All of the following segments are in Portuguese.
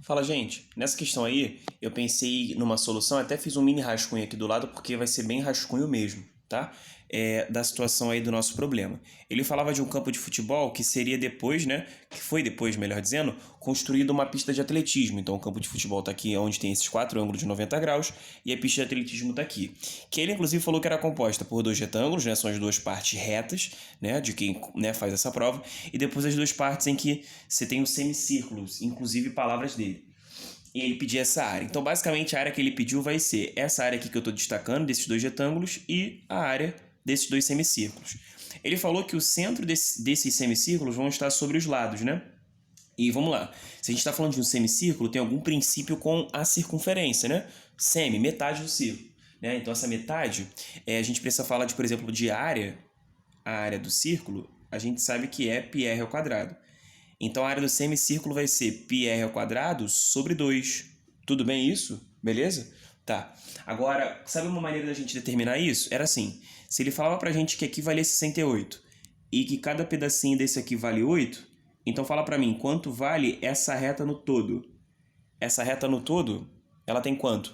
Fala, gente. Nessa questão aí, eu pensei numa solução, até fiz um mini rascunho aqui do lado, porque vai ser bem rascunho mesmo, tá? Da situação aí do nosso problema. Ele falava de um campo de futebol que seria depois, né? Que foi depois, melhor dizendo, construído uma pista de atletismo. Então, o campo de futebol tá aqui onde tem esses quatro ângulos de 90 graus e a pista de atletismo tá aqui. Que ele, inclusive, falou que era composta por dois retângulos, né? São as duas partes retas, né? De quem, né, faz essa prova. E depois as duas partes em que você tem os semicírculos, inclusive palavras dele. E ele pedia essa área. Então, basicamente, a área que ele pediu vai ser essa área aqui que eu estou destacando, desses dois retângulos, e a área desses dois semicírculos. Ele falou que o centro desses semicírculos vão estar sobre os lados, né? E vamos lá. Se a gente está falando de um semicírculo, tem algum princípio com a circunferência, né? Semi, metade do círculo. Né? Então, essa metade, a gente precisa falar, por exemplo, de área. A área do círculo, a gente sabe que é πr ao quadrado. Então, a área do semicírculo vai ser πr ao quadrado sobre 2. Tudo bem isso? Beleza? Tá. Agora, sabe uma maneira da gente determinar isso? Era assim, se ele falava pra gente que aqui valia 68 e que cada pedacinho desse aqui vale 8, então fala pra mim, quanto vale essa reta no todo? Essa reta no todo, ela tem quanto?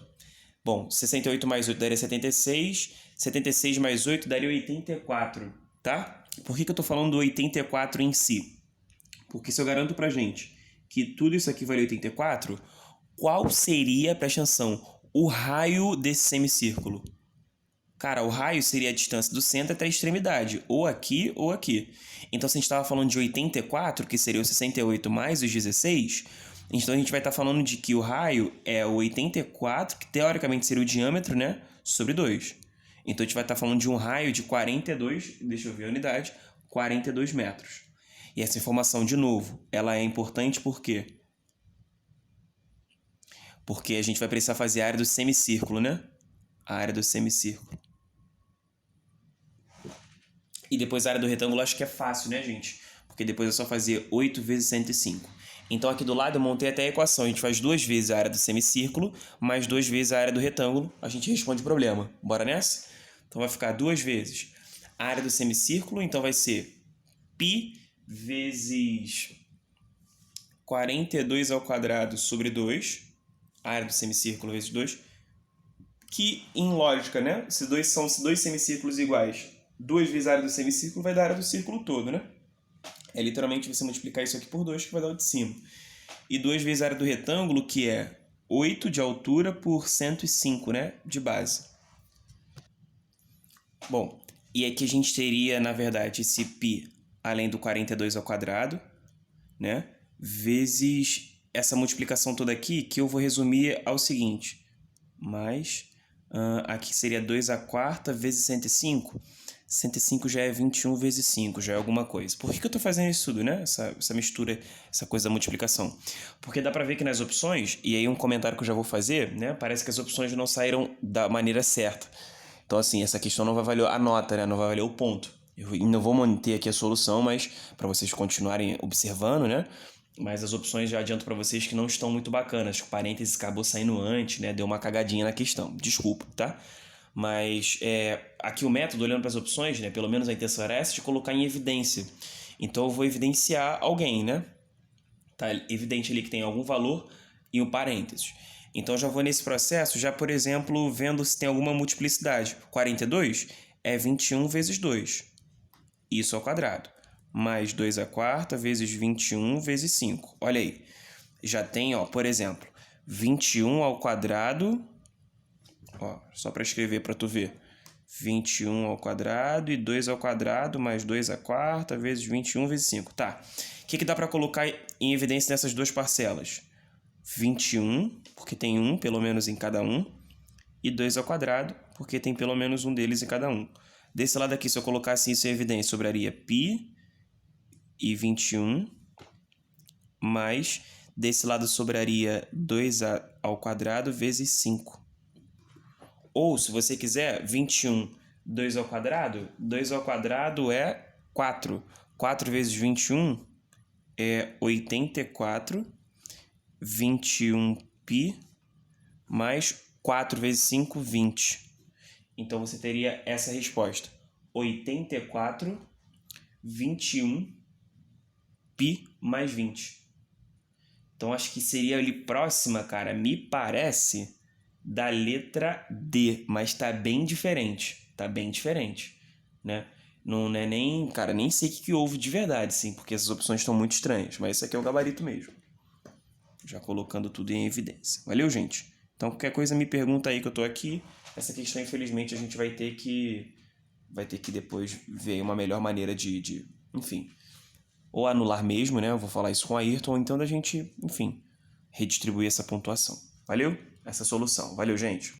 Bom, 68 mais 8 daria 76, 76 mais 8 daria 84, tá? Por que eu tô falando do 84 em si? Porque se eu garanto pra gente que tudo isso aqui vale 84, qual seria, presta atenção, o raio desse semicírculo? Cara, o raio seria a distância do centro até a extremidade, ou aqui ou aqui. Então, se a gente estava falando de 84, que seria o 68 mais os 16, então a gente vai estar falando de que o raio é o 84, que teoricamente seria o diâmetro, né, sobre 2. Então, a gente vai estar falando de um raio de 42, deixa eu ver a unidade, 42 metros. E essa informação, de novo, ela é importante por quê? Porque a gente vai precisar fazer a área do semicírculo, né? A área do semicírculo. E depois a área do retângulo acho que é fácil, né, gente? Porque depois é só fazer 8 vezes 105. Então aqui do lado eu montei até a equação. A gente faz 2 vezes a área do semicírculo, mais 2 vezes a área do retângulo. A gente responde o problema. Bora nessa? Então vai ficar 2 vezes a área do semicírculo. Então vai ser π vezes 42 ao quadrado sobre 2. A área do semicírculo vezes 2. Que, em lógica, né? Se são dois semicírculos iguais, 2 vezes a área do semicírculo vai dar a área do círculo todo, né? É literalmente você multiplicar isso aqui por 2 que vai dar o de cima. E 2 vezes a área do retângulo, que é 8 de altura por 105, né? De base. Bom, e aqui a gente teria, na verdade, esse π além do 42 ao quadrado, né? Vezes essa multiplicação toda aqui, que eu vou resumir ao seguinte. Mais... aqui seria 2 a quarta vezes 105. 105 já é 21 vezes 5, já é alguma coisa. Por que eu estou fazendo isso tudo, né? Essa mistura, essa coisa da multiplicação. Porque dá para ver que nas opções, e aí um comentário que eu já vou fazer, né? Parece que as opções não saíram da maneira certa. Então, assim, essa questão não vai valer a nota, né? Não vai valer o ponto. Eu não vou manter aqui a solução, mas para vocês continuarem observando, né? Mas as opções já adianto para vocês que não estão muito bacanas. O parênteses acabou saindo antes, né? Deu uma cagadinha na questão. Desculpa, tá? Mas aqui o método, olhando para as opções, né? Pelo menos a intenção era essa, de colocar em evidência. Então eu vou evidenciar alguém, né? Tá evidente ali que tem algum valor e um parênteses. Então eu já vou nesse processo, já por exemplo, vendo se tem alguma multiplicidade. 42 é 21 vezes 2. Isso ao quadrado. Mais 2 à quarta vezes 21 vezes 5. Olha aí. Já tem, ó, por exemplo, 21 ao quadrado. Ó, só para escrever para tu ver. 21 ao quadrado e 2 ao quadrado mais 2 à quarta vezes 21 vezes 5. Tá. O que dá para colocar em evidência nessas duas parcelas? 21, porque tem um pelo menos em cada um. E 2 ao quadrado, porque tem pelo menos um deles em cada um. Desse lado aqui, se eu colocasse isso em evidência, sobraria π e 21, mais desse lado sobraria 2 ao quadrado vezes 5. Ou, se você quiser, 21, 2 ao quadrado é 4. 4 vezes 21 é 84, 21π, mais 4 vezes 5, 20. Então, você teria essa resposta. 84, 21, π mais 20. Então, acho que seria ali próxima, cara, me parece, da letra D, mas tá bem diferente. Tá bem diferente, né? Não é nem, cara, nem sei o que houve de verdade, sim, porque essas opções estão muito estranhas, mas esse aqui é o gabarito mesmo. Já colocando tudo em evidência. Valeu, gente? Então, qualquer coisa me pergunta aí que eu tô aqui. Essa questão, infelizmente, a gente vai ter que depois ver uma melhor maneira enfim, ou anular mesmo, né? Eu vou falar isso com a Ayrton, ou então da gente, enfim, redistribuir essa pontuação. Valeu? Essa solução. Valeu, gente.